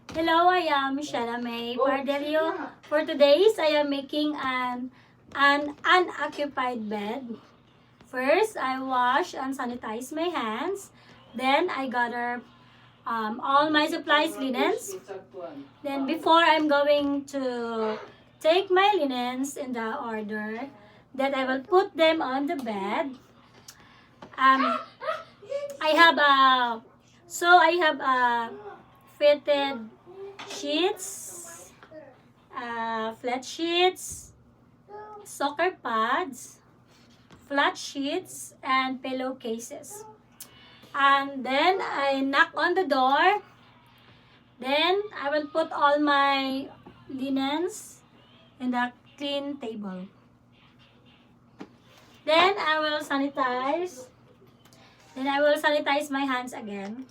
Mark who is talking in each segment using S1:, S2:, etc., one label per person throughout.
S1: Hello, I am Michelle May Pardelio. For today's, I am making an unoccupied bed. First, I wash and sanitize my hands. Then, I gather all my supplies, linens. Then, before I'm going to take my linens in the order, that I will put them on the bed. Um, I have a fitted sheets, flat sheets, soccer pads, flat sheets, and pillowcases. And then I knock on the door. Then I will put all my linens in the clean table. Then I will sanitize. Then I will sanitize my hands again.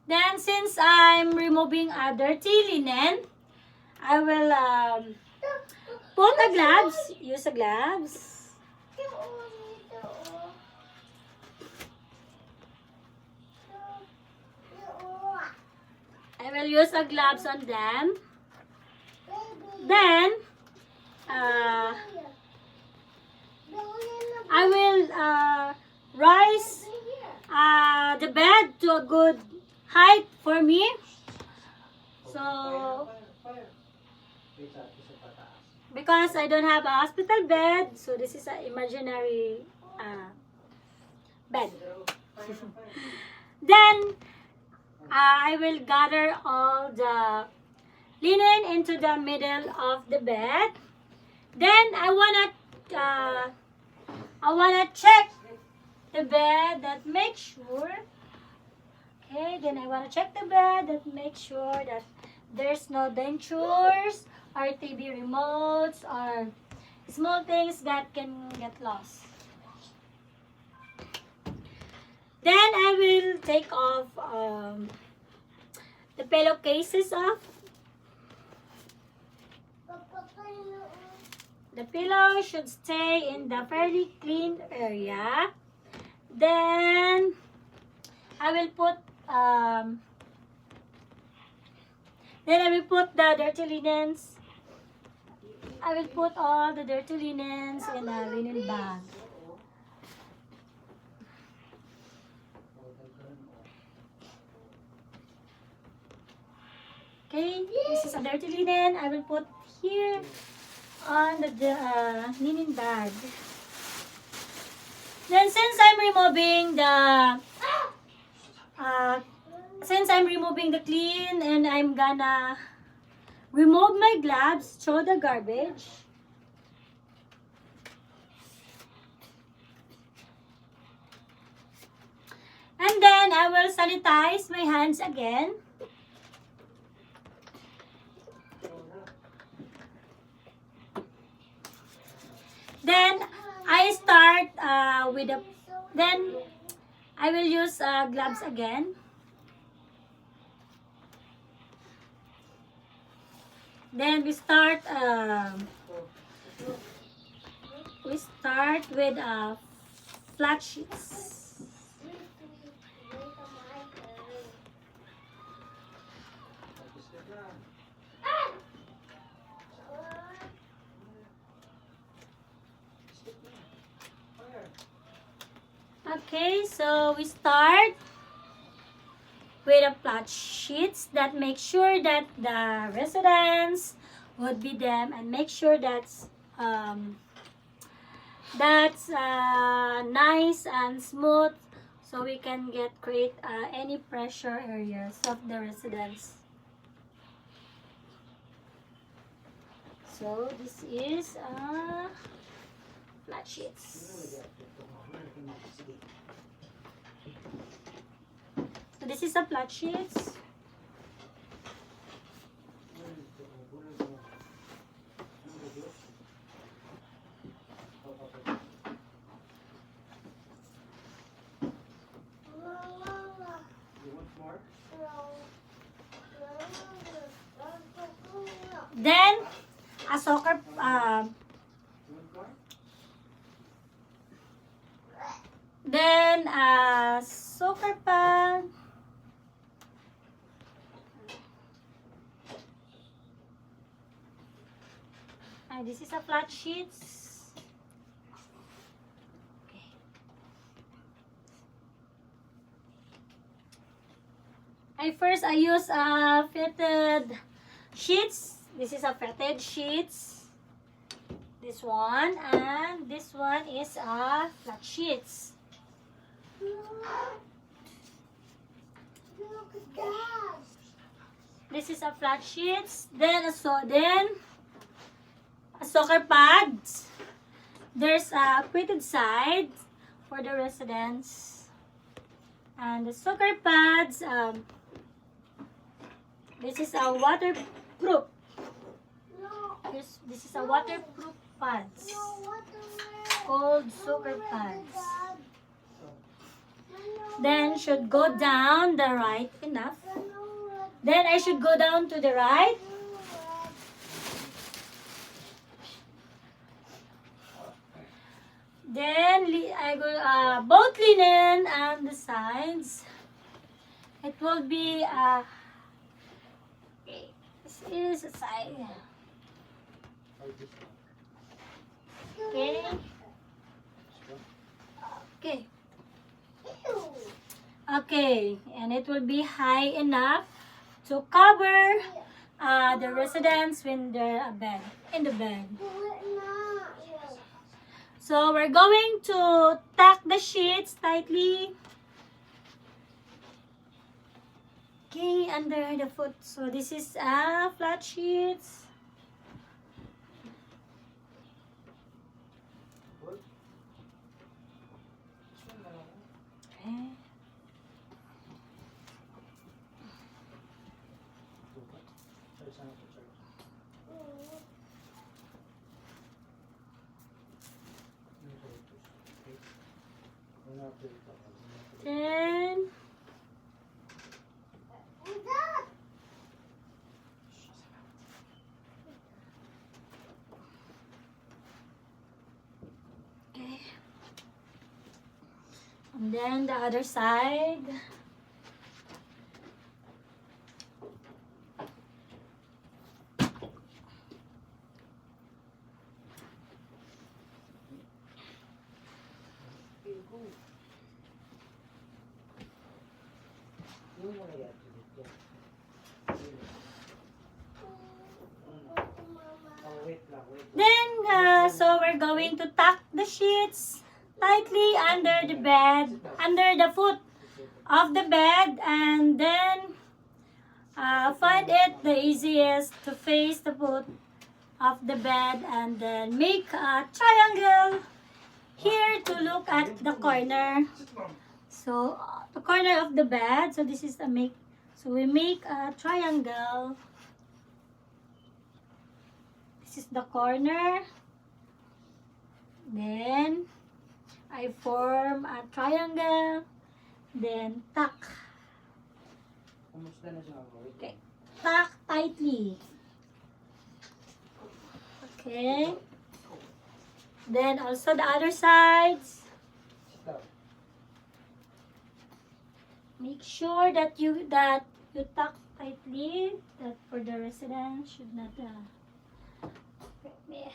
S1: Then, since I'm removing a dirty linen, I will put a gloves. Use a gloves. I will use a gloves on them. Then, I will rise the bed to a good height for me. So, because I don't have a hospital bed, so this is an imaginary bed. Then, I will gather all the linen into the middle of the bed. Then, I wanna check the bed that make sure. Okay, then I want to check the bed that make sure that there's no dentures or TV remotes or small things that can get lost. Then I will take off the pillowcases off. The pillow should stay in the fairly clean area. Then I will put the dirty linens. I will put all the dirty linens in a linen bag. Okay, this is a dirty linen. I will put here on the linen bag. Then, since I'm removing the clean, and I'm gonna remove my gloves, throw the garbage. And then I will sanitize my hands again. Then I start then I will use gloves again. Then we start with flat sheets. Okay, so we start with a flat sheets that make sure that the residents would be them, and make sure that's nice and smooth, so we can create any pressure areas of the residents. So this is flat sheets. So this is a flat sheets. Then a soccer Then, soaker pan. This is a flat sheets. Okay. I use fitted sheets. This is a fitted sheets. This one and this one is a flat sheets. This is a flat sheets. Then a soccer pads. There's a quitted side for the residents. And the soccer pads, this is a waterproof. This is a waterproof pads. Called soccer pads. Then should go down the right enough. Then I should go down to the right. Then I go both linen and the sides. It will be okay. This is a side. Okay. Okay. Okay, and it will be high enough to cover the residents when they're in the bed. So we're going to tuck the sheets tightly. Okay, under the foot. So this is flat sheets. Okay. Then okay. And then the other side. Then, so we're going to tuck the sheets tightly under the bed, under the foot of the bed, and then find it the easiest to face the foot of the bed, and then make a triangle here to look at the corner. So the corner of the bed. So this is the make. So we make a triangle. This is the corner. Then I form a triangle. Then tuck. Okay. Tuck tightly. Okay. Then also the other sides. Make sure that you tuck tightly. That for the residents should not. Okay.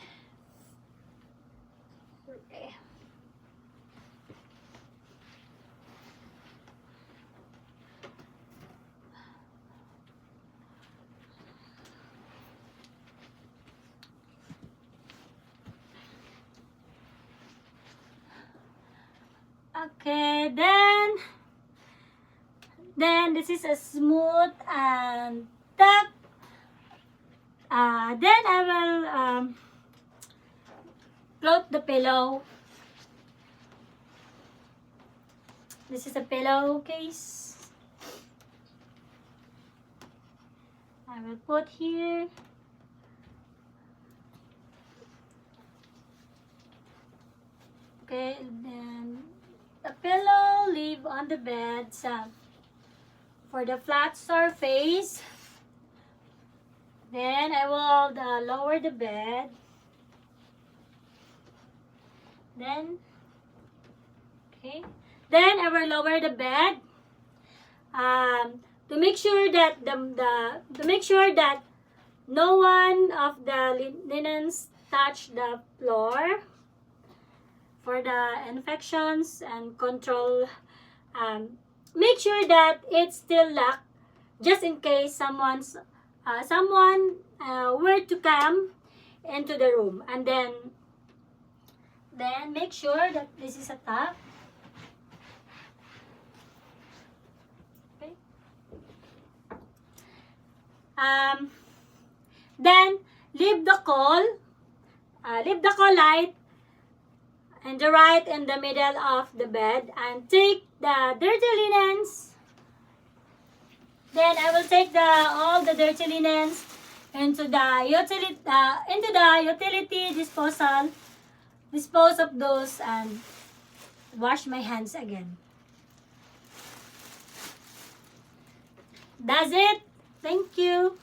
S1: Okay, then this is a smooth and tuck. Then I will float the pillow. This is a pillowcase. I will put here. Okay, then the pillow leave on the bed. So for the flat surface, then I will lower the bed. Then, okay, Then I will lower the bed to make sure that no one of the linens touch the floor for the infections and control. Make sure that it's still locked just in case someone were to come into the room. And then make sure that this is a top. Okay. Then leave the coal light and the right in the middle of the bed, and take the dirty linens. Then I will take all the dirty linens into the utility disposal. Dispose of those and wash my hands again. That's it. Thank you.